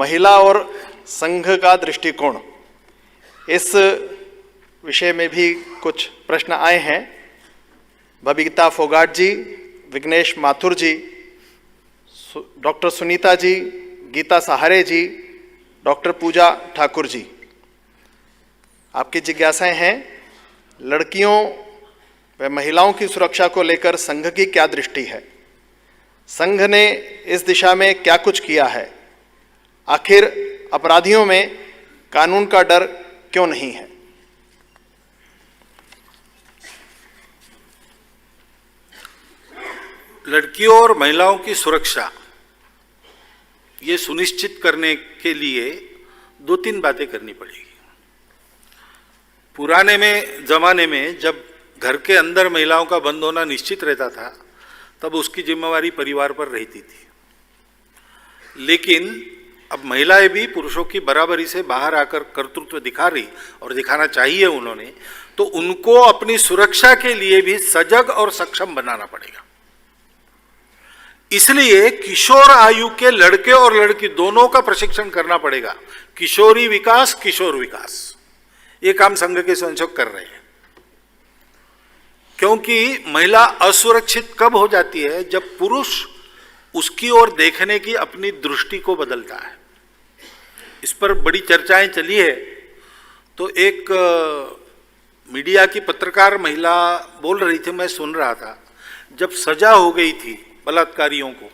महिला और संघ का दृष्टिकोण, इस विषय में भी कुछ प्रश्न आए हैं। बबीता फोगाट जी, विघ्नेश माथुर जी, डॉक्टर सुनीता जी, गीता सहारे जी, डॉक्टर पूजा ठाकुर जी। आपकी जिज्ञासाएं हैं, लड़कियों व महिलाओं की सुरक्षा को लेकर संघ की क्या दृष्टि है, संघ ने इस दिशा में क्या कुछ किया है, आखिर अपराधियों में कानून का डर क्यों नहीं है। लड़कियों और महिलाओं की सुरक्षा ये सुनिश्चित करने के लिए 2-3 बातें करनी पड़ेगी। पुराने जमाने में जब घर के अंदर महिलाओं का बंद होना निश्चित रहता था, तब उसकी जिम्मेवारी परिवार पर रहती थी। लेकिन अब महिलाएं भी पुरुषों की बराबरी से बाहर आकर कर्तृत्व दिखा रही, और दिखाना चाहिए उन्होंने, तो उनको अपनी सुरक्षा के लिए भी सजग और सक्षम बनाना पड़ेगा। इसलिए किशोर आयु के लड़के और लड़की दोनों का प्रशिक्षण करना पड़ेगा। किशोरी विकास, किशोर विकास, ये काम संघ के स्वयंसेवक कर रहे हैं। क्योंकि महिला असुरक्षित कब हो जाती है, जब पुरुष उसकी ओर देखने की अपनी दृष्टि को बदलता है। इस पर बड़ी चर्चाएं चली है। तो एक मीडिया की पत्रकार महिला बोल रही थी, मैं सुन रहा था, जब सजा हो गई थी बलात्कारियों को,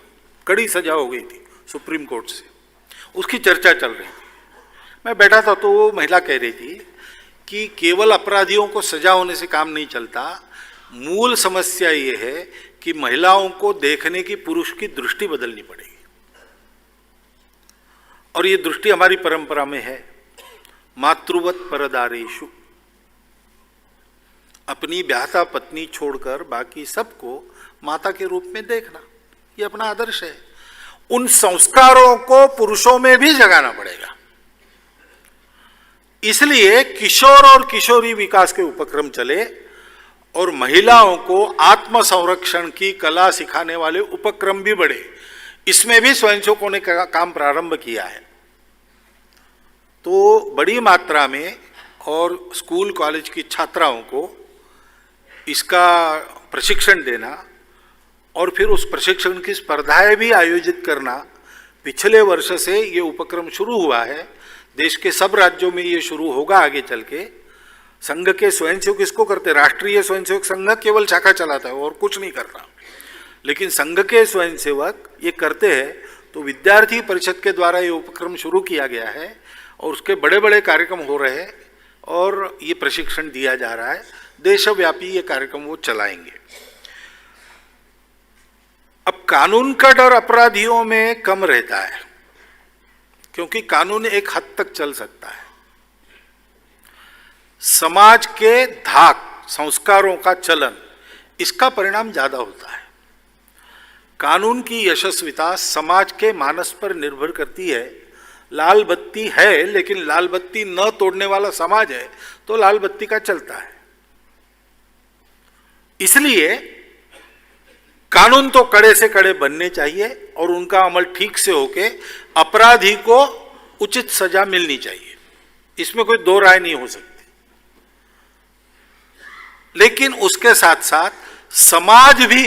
कड़ी सजा हो गई थी सुप्रीम कोर्ट से, उसकी चर्चा चल रही थी। मैं बैठा था तो वो महिला कह रही थी कि केवल अपराधियों को सजा होने से काम नहीं चलता, मूल समस्या ये है कि महिलाओं को देखने की पुरुष की दृष्टि बदलनी पड़ेगी। और ये दृष्टि हमारी परंपरा में है, मातृवत परदारेषु, अपनी ब्याहता पत्नी छोड़कर बाकी सबको माता के रूप में देखना, ये अपना आदर्श है। उन संस्कारों को पुरुषों में भी जगाना पड़ेगा। इसलिए किशोर और किशोरी विकास के उपक्रम चले और महिलाओं को आत्म संरक्षण की कला सिखाने वाले उपक्रम भी बढ़े। इसमें भी स्वयंसेवकों ने काम प्रारंभ किया है। तो बड़ी मात्रा में और स्कूल कॉलेज की छात्राओं को इसका प्रशिक्षण देना और फिर उस प्रशिक्षण की स्पर्धाएं भी आयोजित करना, पिछले वर्ष से ये उपक्रम शुरू हुआ है। देश के सब राज्यों में ये शुरू होगा आगे चल के। संघ के स्वयंसेवक इसको करते, राष्ट्रीय स्वयंसेवक संघ केवल शाखा चलाता है और कुछ नहीं कर रहा, लेकिन संघ के स्वयंसेवक ये करते हैं। तो विद्यार्थी परिषद के द्वारा ये उपक्रम शुरू किया गया है और उसके बड़े बड़े कार्यक्रम हो रहे हैं और ये प्रशिक्षण दिया जा रहा है। देशव्यापी ये कार्यक्रम वो चलाएंगे। अब कानून का डर अपराधियों में कम रहता है, क्योंकि कानून एक हद तक चल सकता है। समाज के धाक, संस्कारों का चलन, इसका परिणाम ज्यादा होता है। कानून की यशस्विता समाज के मानस पर निर्भर करती है। लाल बत्ती है, लेकिन लाल बत्ती न तोड़ने वाला समाज है तो लाल बत्ती का चलता है। इसलिए कानून तो कड़े से कड़े बनने चाहिए और उनका अमल ठीक से होके अपराधी को उचित सजा मिलनी चाहिए, इसमें कोई दो राय नहीं हो सकती। लेकिन उसके साथ साथ समाज भी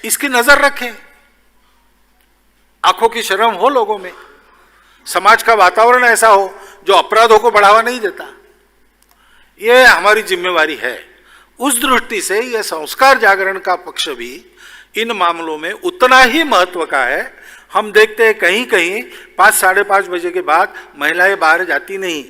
इसकी नजर रखे, आंखों की शर्म हो लोगों में, समाज का वातावरण ऐसा हो जो अपराधों को बढ़ावा नहीं देता। यह हमारी जिम्मेवारी है। उस दृष्टि से यह संस्कार जागरण का पक्ष भी इन मामलों में उतना ही महत्व का है। हम देखते हैं कहीं कहीं 5-5:30 बजे के बाद महिलाएं बाहर जाती नहीं,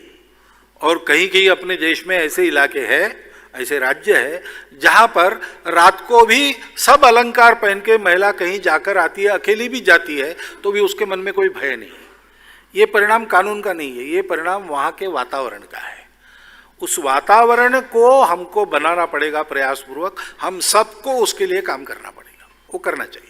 और कहीं कहीं अपने देश में ऐसे इलाके हैं, ऐसे राज्य है जहां पर रात को भी सब अलंकार पहन के महिला कहीं जाकर आती है, अकेली भी जाती है तो भी उसके मन में कोई भय नहीं। ये परिणाम कानून का नहीं है, ये परिणाम वहां के वातावरण का है। उस वातावरण को हमको बनाना पड़ेगा प्रयासपूर्वक, हम सबको उसके लिए काम करना पड़ेगा, वो करना चाहिए।